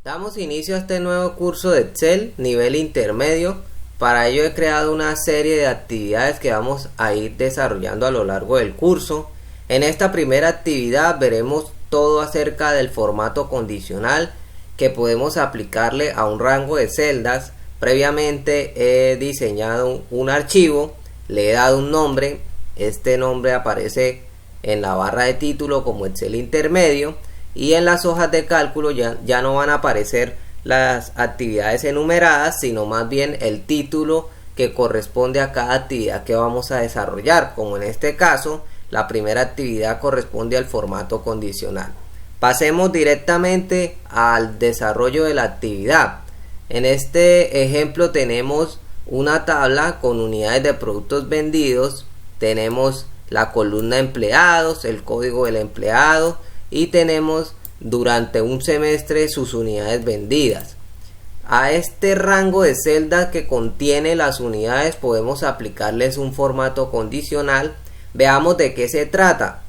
Damos inicio a este nuevo curso de Excel nivel intermedio. Para ello he creado una serie de actividades que vamos a ir desarrollando a lo largo del curso. En esta primera actividad veremos todo acerca del formato condicional que podemos aplicarle a un rango de celdas. Previamente he diseñado un archivo, le he dado un nombre. Este nombre aparece en la barra de título como Excel intermedio, y en las hojas de cálculo ya no van a aparecer las actividades enumeradas, sino más bien el título que corresponde a cada actividad que vamos a desarrollar, como en este caso la primera actividad corresponde al formato condicional. Pasemos directamente al desarrollo de la actividad. En este ejemplo tenemos una tabla con unidades de productos vendidos, tenemos la columna empleados, el código del empleado, y tenemos durante un semestre sus unidades vendidas. A este rango de celdas que contiene las unidades podemos aplicarles un formato condicional. Veamos de qué se trata.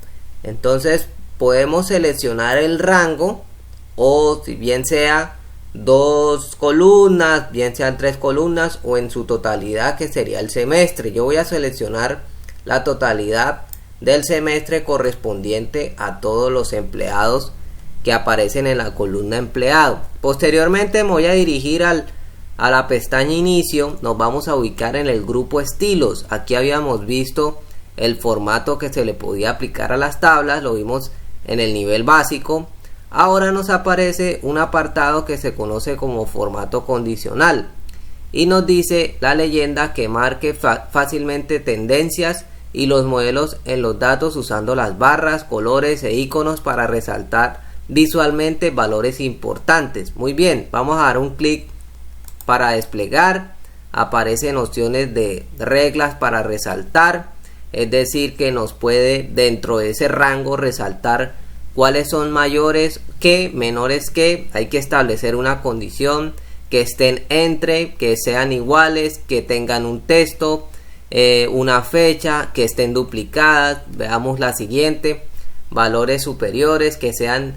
Entonces podemos seleccionar el rango, o si bien sea 2 columnas, bien sean 3 columnas, o en su totalidad, que sería el semestre. Yo voy a seleccionar la totalidad del semestre correspondiente a todos los empleados que aparecen en la columna empleado. Posteriormente me voy a dirigir a la pestaña inicio. Nos vamos a ubicar en el grupo estilos. Aquí habíamos visto el formato que se le podía aplicar a las tablas, lo vimos en el nivel básico. Ahora nos aparece un apartado que se conoce como formato condicional y nos dice la leyenda que marque fácilmente tendencias y los modelos en los datos usando las barras, colores e iconos para resaltar visualmente valores importantes. Muy bien, vamos a dar un clic para desplegar. Aparecen opciones de reglas para resaltar, es decir que nos puede dentro de ese rango resaltar cuáles son mayores que, menores que. Hay que establecer una condición, que estén entre, que sean iguales, que tengan un texto, una fecha, que estén duplicadas. Veamos la siguiente: valores superiores, que sean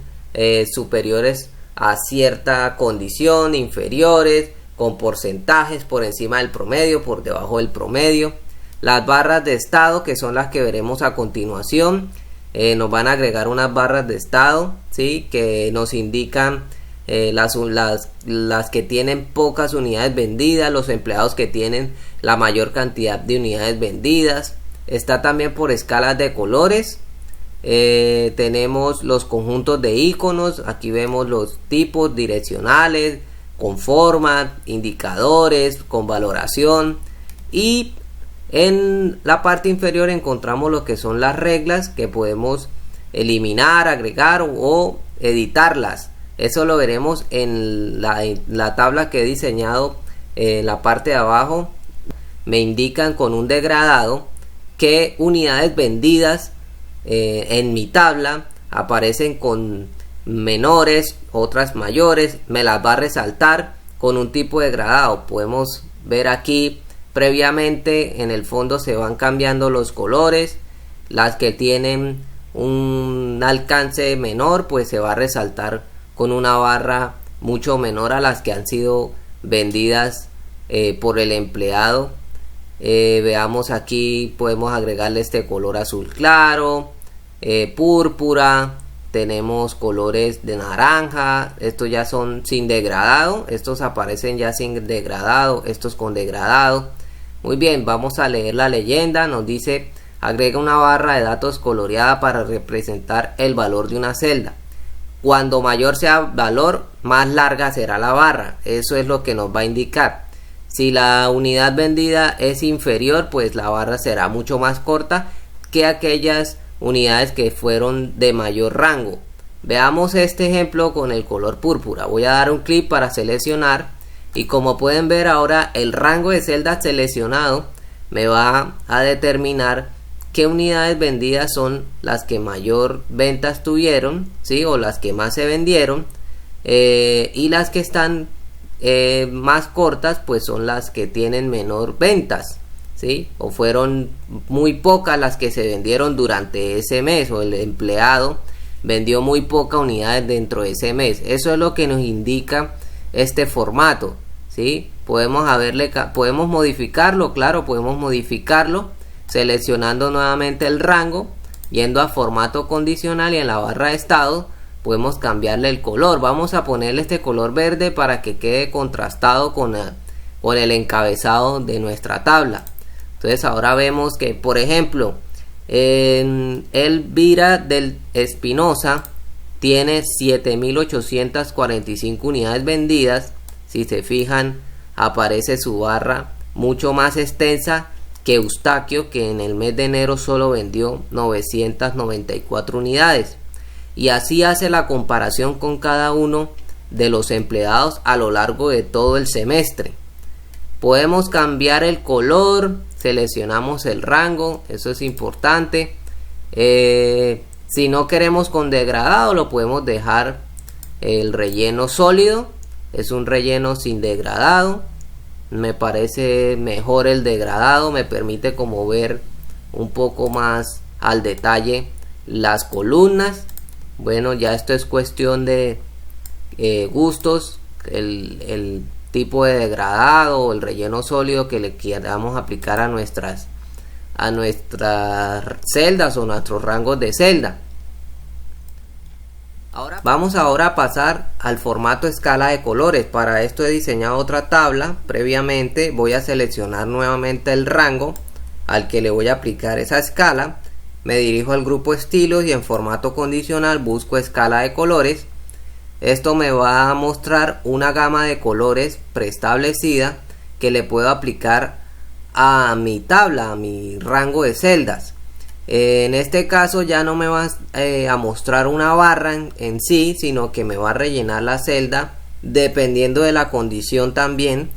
superiores a cierta condición, inferiores, con porcentajes por encima del promedio, por debajo del promedio. Las barras de estado, que son las que veremos a continuación, nos van a agregar unas barras de estado, ¿sí?, que nos indican las que tienen pocas unidades vendidas, los empleados que tienen la mayor cantidad de unidades vendidas. Está también por escalas de colores. Tenemos los conjuntos de iconos. Aquí vemos los tipos direccionales, con forma, indicadores, con valoración, y en la parte inferior encontramos lo que son las reglas que podemos eliminar, agregar o editarlas. Eso lo veremos en la tabla que he diseñado. En la parte de abajo me indican con un degradado qué unidades vendidas en mi tabla aparecen con menores, otras mayores. Me las va a resaltar con un tipo de degradado. Podemos ver aquí previamente en el fondo se van cambiando los colores. Las que tienen un alcance menor pues se va a resaltar con una barra mucho menor a las que han sido vendidas por el empleado. Veamos aquí, podemos agregarle este color azul claro, púrpura, tenemos colores de naranja. Estos ya son sin degradado, estos aparecen ya sin degradado, estos con degradado. Muy bien, vamos a leer la leyenda. Nos dice: agrega una barra de datos coloreada para representar el valor de una celda. Cuando mayor sea el valor, más larga será la barra. Eso es lo que nos va a indicar. Si la unidad vendida es inferior, pues la barra será mucho más corta que aquellas unidades que fueron de mayor rango. Veamos este ejemplo con el color púrpura. Voy a dar un clic para seleccionar, y como pueden ver ahora el rango de celdas seleccionado me va a determinar qué unidades vendidas son las que mayor ventas tuvieron, ¿sí?, o las que más se vendieron, y las que están más cortas pues son las que tienen menor ventas. ¿sí? O fueron muy pocas las que se vendieron durante ese mes, o el empleado vendió muy pocas unidades dentro de ese mes. Eso es lo que nos indica este formato, ¿sí? Podemos modificarlo, claro, podemos modificarlo seleccionando nuevamente el rango, yendo a formato condicional, y en la barra de estado podemos cambiarle el color. Vamos a ponerle este color verde para que quede contrastado con el encabezado de nuestra tabla. Entonces ahora vemos que, por ejemplo, Elvira del Espinosa tiene 7.845 unidades vendidas. Si se fijan, aparece su barra mucho más extensa que Eustaquio, que en el mes de enero solo vendió 994 unidades. Y así hace la comparación con cada uno de los empleados a lo largo de todo el semestre. Podemos cambiar el color, seleccionamos el rango, eso es importante. Si no queremos con degradado, lo podemos dejar el relleno sólido. Es un relleno sin degradado. Me parece mejor el degradado, me permite como ver un poco más al detalle las columnas. Bueno, ya esto es cuestión de gustos, el tipo de degradado o el relleno sólido que le queramos aplicar a nuestras celdas o nuestros rangos de celda. Vamos ahora a pasar al formato escala de colores. Para esto he diseñado otra tabla previamente. Voy a seleccionar nuevamente el rango al que le voy a aplicar esa escala. Me dirijo al grupo estilos y en formato condicional busco escala de colores. Esto me va a mostrar una gama de colores preestablecida que le puedo aplicar a mi tabla, a mi rango de celdas. En este caso ya no me va a mostrar una barra en sí, sino que me va a rellenar la celda dependiendo de la condición también.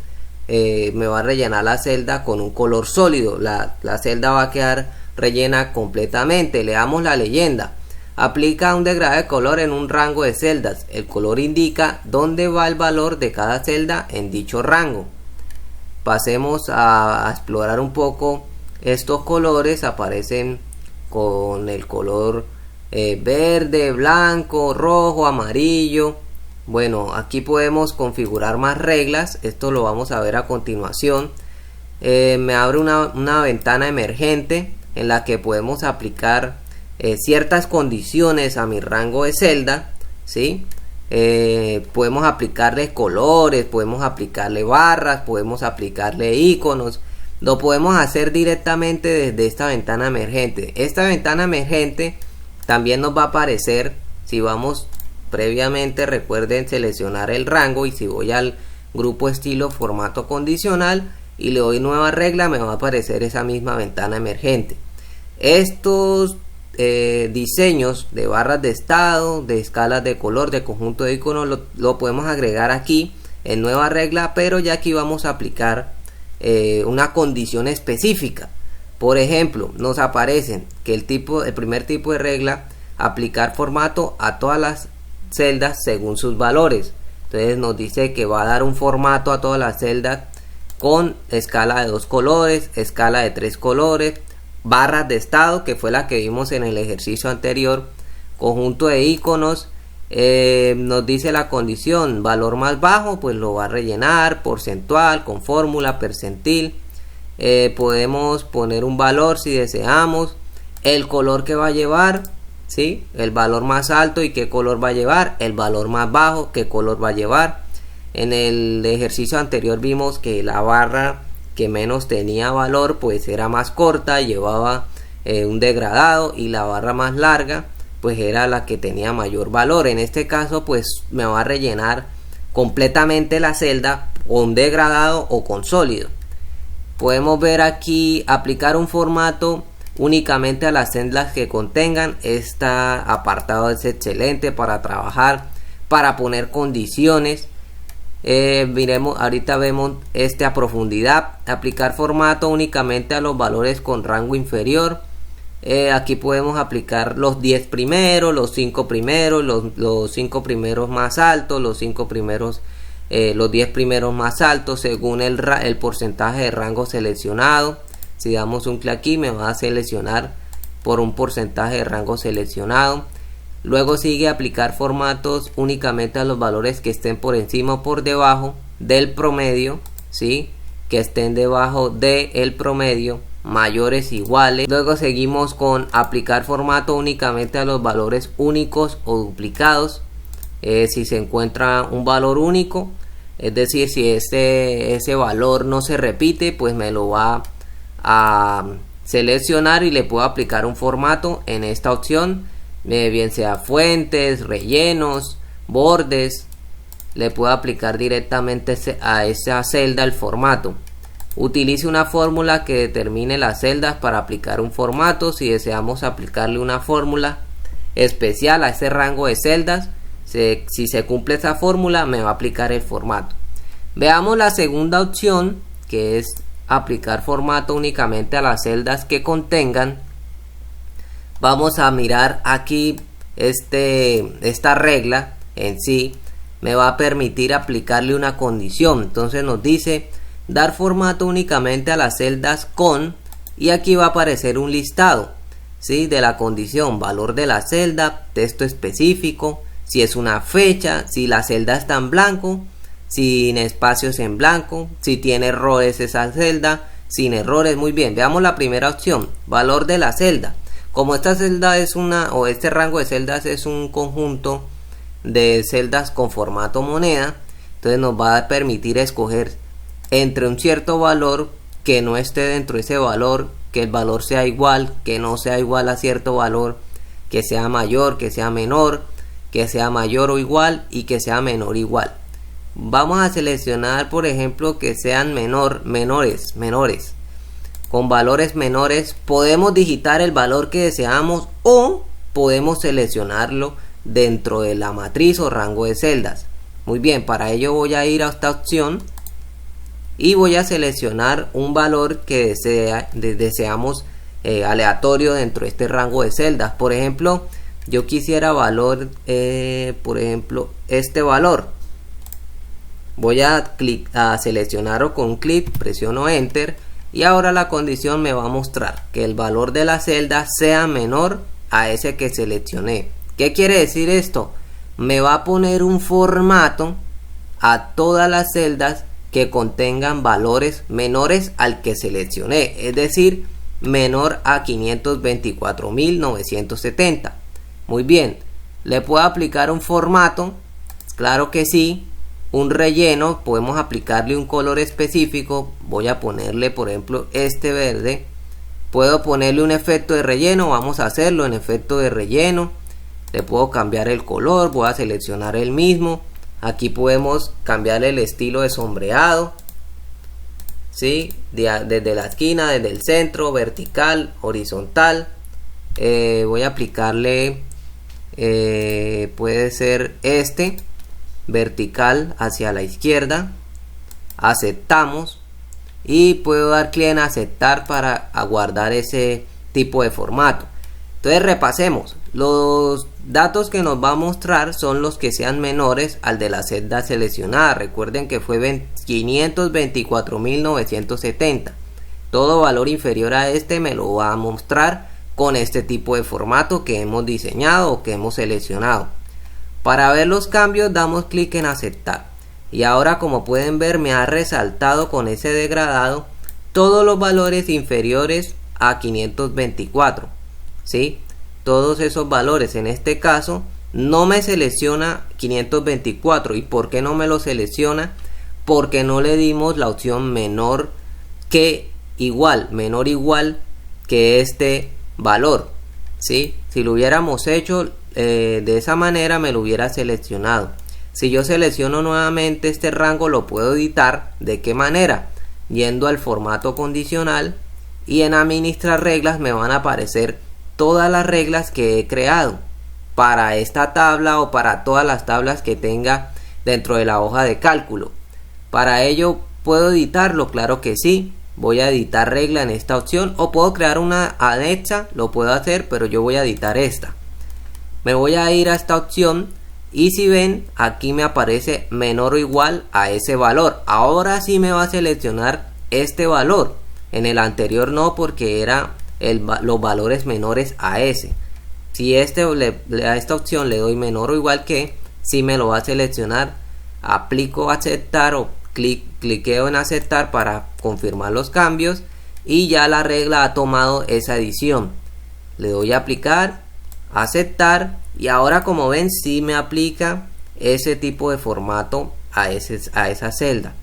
Me va a rellenar la celda con un color sólido. La celda va a quedar rellena completamente. Leamos la leyenda. Aplica un degradado de color en un rango de celdas. El color indica dónde va el valor de cada celda en dicho rango. Pasemos a explorar un poco estos colores. Aparecen con el color verde, blanco, rojo, amarillo. Bueno, aquí podemos configurar más reglas. Esto lo vamos a ver a continuación. Me abre una ventana emergente en la que podemos aplicar ciertas condiciones a mi rango de celda, ¿sí? Podemos aplicarle colores, podemos aplicarle barras, podemos aplicarle iconos. Lo podemos hacer directamente desde esta ventana emergente. Esta ventana emergente también nos va a aparecer si vamos previamente, recuerden seleccionar el rango, y si voy al grupo estilo formato condicional y le doy nueva regla, me va a aparecer esa misma ventana emergente. Estos diseños de barras de estado, de escalas de color, de conjunto de iconos, lo podemos agregar aquí en nueva regla, pero ya aquí vamos a aplicar una condición específica. Por ejemplo, nos aparecen que el primer tipo de regla, aplicar formato a todas las celdas según sus valores. Entonces nos dice que va a dar un formato a todas las celdas con escala de 2 colores, escala de 3 colores, barras de estado, que fue la que vimos en el ejercicio anterior, conjunto de iconos. Nos dice la condición, valor más bajo, pues lo va a rellenar, porcentual, con fórmula, percentil. Podemos poner un valor si deseamos, el color que va a llevar, ¿sí? El valor más alto y qué color va a llevar, el valor más bajo, qué color va a llevar. En el ejercicio anterior vimos que la barra que menos tenía valor pues era más corta, llevaba un degradado, y la barra más larga pues era la que tenía mayor valor. En este caso pues me va a rellenar completamente la celda con degradado o con sólido. Podemos ver aquí aplicar un formato únicamente a las celdas que contengan. Este apartado es excelente para trabajar, para poner condiciones. Miremos, ahorita vemos a profundidad. Aplicar formato únicamente a los valores con rango inferior. Aquí podemos aplicar los 10 primeros, los 5 primeros, los 5 primeros más altos, los 5 primeros, los 10 primeros más altos según el porcentaje de rango seleccionado. Si damos un clic aquí me va a seleccionar por un porcentaje de rango seleccionado. Luego sigue aplicar formatos únicamente a los valores que estén por encima o por debajo del promedio, ¿sí? Que estén debajo del promedio, mayores, iguales. Luego seguimos con aplicar formato únicamente a los valores únicos o duplicados. Si se encuentra un valor único, es decir, si ese valor no se repite, pues me lo va a seleccionar y le puedo aplicar un formato en esta opción, bien sea fuentes, rellenos, bordes. Le puedo aplicar directamente a esa celda el formato. Utilice una fórmula que determine las celdas para aplicar un formato. Si deseamos aplicarle una fórmula especial a ese rango de celdas, si se cumple esa fórmula me va a aplicar el formato. Veamos la segunda opción, que es aplicar formato únicamente a las celdas que contengan. Vamos a mirar aquí esta regla en sí me va a permitir aplicarle una condición. Entonces nos dice dar formato únicamente a las celdas con, y aquí va a aparecer un listado, ¿sí? De la condición: valor de la celda, texto específico, si es una fecha, si la celda está en blanco, sin espacios en blanco, si tiene errores esa celda, sin errores. Muy bien, veamos la primera opción, valor de la celda. Como esta celda es este rango de celdas es un conjunto de celdas con formato moneda, entonces nos va a permitir escoger entre un cierto valor, que no esté dentro de ese valor, que el valor sea igual, que no sea igual a cierto valor, que sea mayor, que sea menor, que sea mayor o igual y que sea menor o igual. Vamos a seleccionar, por ejemplo, que sean menores. Con valores menores podemos digitar el valor que deseamos o podemos seleccionarlo dentro de la matriz o rango de celdas. Muy bien, para ello voy a ir a esta opción y voy a seleccionar un valor que deseamos aleatorio dentro de este rango de celdas. Por ejemplo, yo quisiera valor, por ejemplo, este valor. Voy a seleccionarlo con un clic, presiono enter y ahora la condición me va a mostrar que el valor de la celda sea menor a ese que seleccioné. ¿Qué quiere decir esto? Me va a poner un formato a todas las celdas que contengan valores menores al que seleccioné, es decir, menor a 524.970. Muy bien, ¿le puedo aplicar un formato? Claro que sí. Un relleno, podemos aplicarle un color específico. Voy a ponerle, por ejemplo, este verde. Puedo ponerle un efecto de relleno, vamos a hacerlo en efecto de relleno. Le puedo cambiar el color, voy a seleccionar el mismo. Aquí podemos cambiar el estilo de sombreado, ¿sí? Desde la esquina, desde el centro, vertical, horizontal. Voy a aplicarle, puede ser vertical hacia la izquierda. Aceptamos y puedo dar clic en aceptar para guardar ese tipo de formato. Entonces repasemos, los datos que nos va a mostrar son los que sean menores al de la celda seleccionada. Recuerden que fue 524.970. Todo valor inferior a este me lo va a mostrar con este tipo de formato que hemos diseñado o que hemos seleccionado. Para ver los cambios damos clic en aceptar y ahora, como pueden ver, me ha resaltado con ese degradado todos los valores inferiores a 524, ¿sí? Todos esos valores. En este caso no me selecciona 524. ¿Y por qué no me lo selecciona? Porque no le dimos la opción menor que igual, menor igual que este valor, ¿sí? Si lo hubiéramos hecho de esa manera me lo hubiera seleccionado. Si yo selecciono nuevamente este rango, lo puedo editar. ¿De qué manera? Yendo al formato condicional y en administrar reglas me van a aparecer todas las reglas que he creado para esta tabla o para todas las tablas que tenga dentro de la hoja de cálculo. Para ello, ¿puedo editarlo? Claro que sí. Voy a editar regla en esta opción o puedo crear una anexa, lo puedo hacer, pero yo voy a editar esta. Me voy a ir a esta opción y si ven, aquí me aparece menor o igual a ese valor. Ahora sí me va a seleccionar este valor. En el anterior no, porque era los valores menores a ese. Si a esta opción le doy menor o igual que, sí me lo va a seleccionar. Aplico aceptar o cliqueo en aceptar para confirmar los cambios y ya la regla ha tomado esa edición. Le doy a aplicar, aceptar y ahora, como ven, sí me aplica ese tipo de formato a esa celda.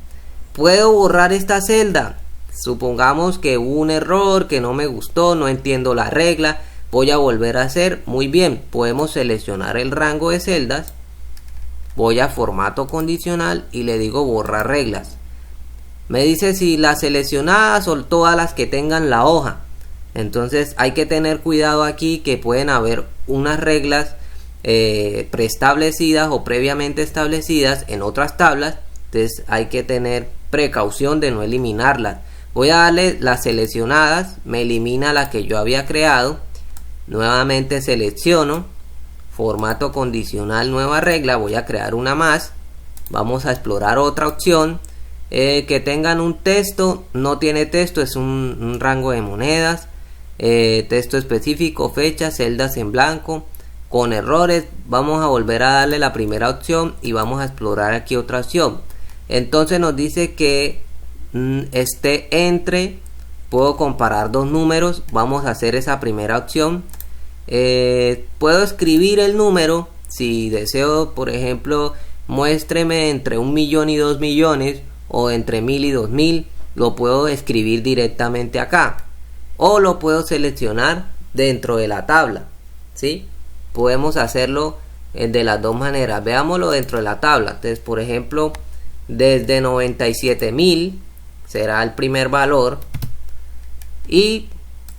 Puedo borrar esta celda. Supongamos que hubo un error, que no me gustó, no entiendo la regla, voy a volver a hacer. Muy bien, podemos seleccionar el rango de celdas, voy a formato condicional y le digo borrar reglas. Me dice si las seleccionadas o todas las que tengan la hoja. Entonces hay que tener cuidado aquí, que pueden haber unas reglas preestablecidas o previamente establecidas en otras tablas. Entonces hay que tener precaución de no eliminarlas. Voy a darle las seleccionadas, me elimina la que yo había creado. Nuevamente selecciono, formato condicional, nueva regla, voy a crear una más. Vamos a explorar otra opción, que tengan un texto. No tiene texto, es un rango de monedas, texto específico, fecha, celdas en blanco, con errores. Vamos a volver a darle la primera opción y vamos a explorar aquí otra opción. Entonces nos dice que esté entre, puedo comparar dos números. Vamos a hacer esa primera opción. Puedo escribir el número si deseo, por ejemplo, muéstreme entre 1 millón y 2 millones o entre 1000 y 2000. Lo puedo escribir directamente acá o lo puedo seleccionar dentro de la tabla, ¿sí? Podemos hacerlo de las dos maneras. Veámoslo dentro de la tabla. Entonces, por ejemplo, desde 97.000 será el primer valor y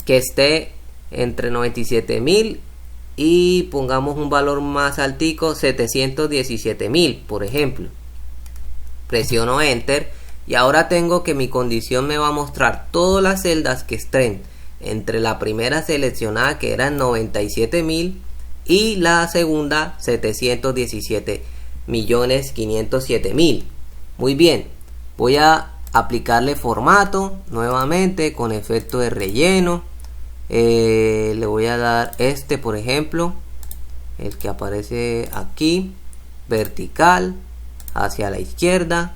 que esté entre 97.000 y pongamos un valor más altico, 717.000, por ejemplo. Presiono enter y ahora tengo que mi condición me va a mostrar todas las celdas que estén entre la primera seleccionada, que eran 97.000, y la segunda 717.507.000. Muy bien, voy a aplicarle formato nuevamente con efecto de relleno. Le voy a dar por ejemplo, el que aparece aquí, vertical hacia la izquierda.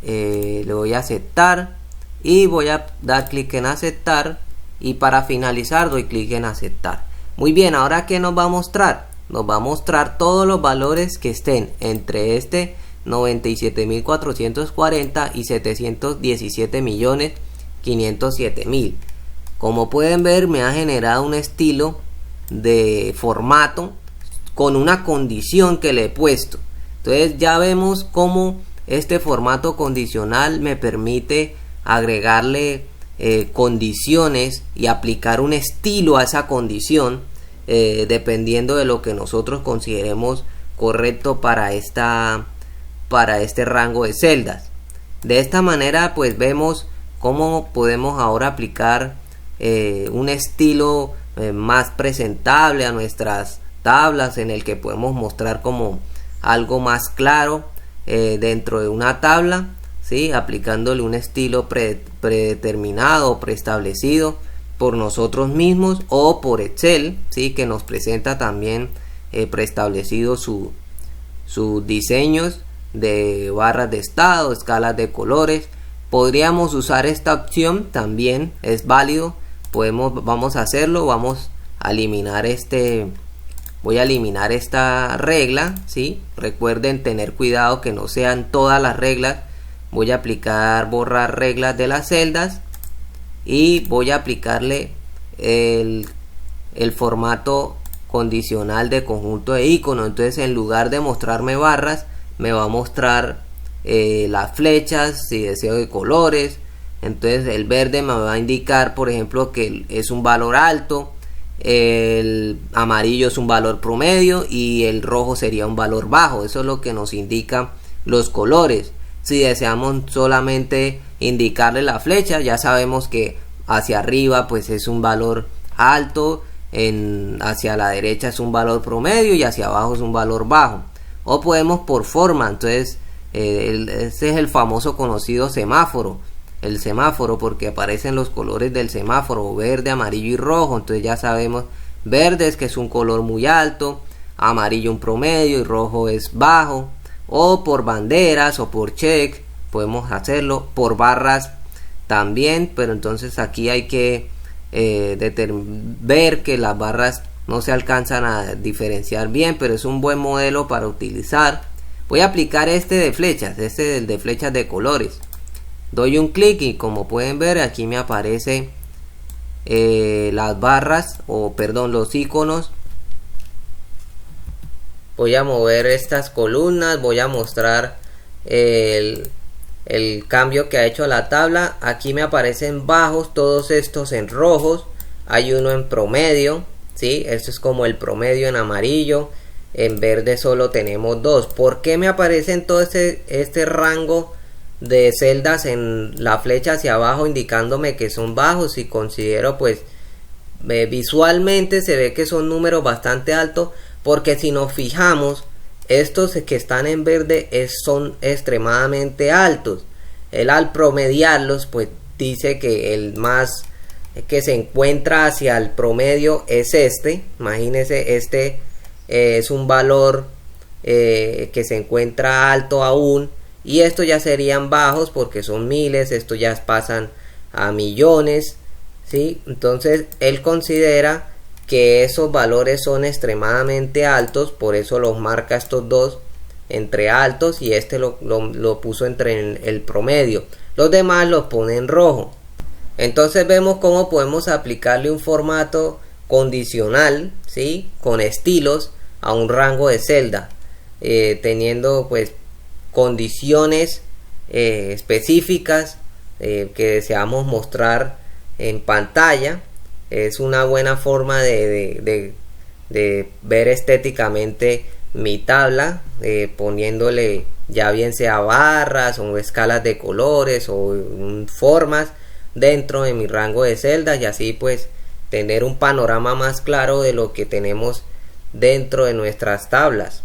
Le voy a aceptar y voy a dar clic en aceptar, y para finalizar doy clic en aceptar. Muy bien, ahora ¿qué nos va a mostrar? Nos va a mostrar todos los valores que estén entre 97.440 y 717.507.000. Como pueden ver, me ha generado un estilo de formato con una condición que le he puesto. Entonces ya vemos cómo este formato condicional me permite agregarle condiciones y aplicar un estilo a esa condición, dependiendo de lo que nosotros consideremos correcto para este rango de celdas. De esta manera pues vemos cómo podemos ahora aplicar un estilo más presentable a nuestras tablas, en el que podemos mostrar como algo más claro dentro de una tabla, ¿sí? Aplicándole un estilo predeterminado o preestablecido por nosotros mismos o por Excel, ¿sí? Que nos presenta también preestablecido sus diseños de barras de estado, escalas de colores. Podríamos usar esta opción, también es válido. Vamos a hacerlo, vamos a eliminar voy a eliminar esta regla, ¿sí? Recuerden tener cuidado que no sean todas las reglas. Voy a aplicar borrar reglas de las celdas y voy a aplicarle el formato condicional de conjunto de iconos. Entonces, en lugar de mostrarme barras, me va a mostrar las flechas, si deseo, de colores. Entonces el verde me va a indicar, por ejemplo, que es un valor alto, el amarillo es un valor promedio y el rojo sería un valor bajo. Eso es lo que nos indican los colores. Si deseamos solamente indicarle la flecha, ya sabemos que hacia arriba pues es un valor alto, hacia la derecha es un valor promedio y hacia abajo es un valor bajo. O podemos por forma. Entonces este es el famoso conocido semáforo. el semáforo, porque aparecen los colores del semáforo, verde, amarillo y rojo. Entonces ya sabemos, verde es que es un color muy alto, amarillo un promedio y rojo es bajo. O por banderas o por check podemos hacerlo, por barras también, pero entonces aquí hay que ver que las barras no se alcanzan a diferenciar bien, pero es un buen modelo para utilizar. Voy a aplicar este de flechas, el de flechas de colores. Doy un clic y como pueden ver aquí me aparece las barras, o perdón, los iconos. Voy a mover estas columnas, voy a mostrar el cambio que ha hecho la tabla. Aquí me aparecen bajos, todos estos en rojos, hay uno en promedio, ¿sí? Esto es como el promedio en amarillo, en verde solo tenemos dos. ¿Por qué me aparecen todo este rango de celdas en la flecha hacia abajo indicándome que son bajos? Y considero pues visualmente se ve que son números bastante altos, porque si nos fijamos, estos que están en verde son extremadamente altos. Él al promediarlos pues dice que el más que se encuentra hacia el promedio es este. Imagínense, este es un valor que se encuentra alto aún, y estos ya serían bajos porque son miles, estos ya pasan a millones, ¿sí? Entonces él considera que esos valores son extremadamente altos, por eso los marca estos dos entre altos, y este lo puso entre el promedio. Los demás los pone en rojo. Entonces vemos cómo podemos aplicarle un formato condicional, ¿sí? Con estilos a un rango de celda, teniendo pues condiciones específicas que deseamos mostrar en pantalla. Es una buena forma de ver estéticamente mi tabla, poniéndole ya bien sea barras o escalas de colores o formas dentro de mi rango de celdas, y así pues tener un panorama más claro de lo que tenemos dentro de nuestras tablas.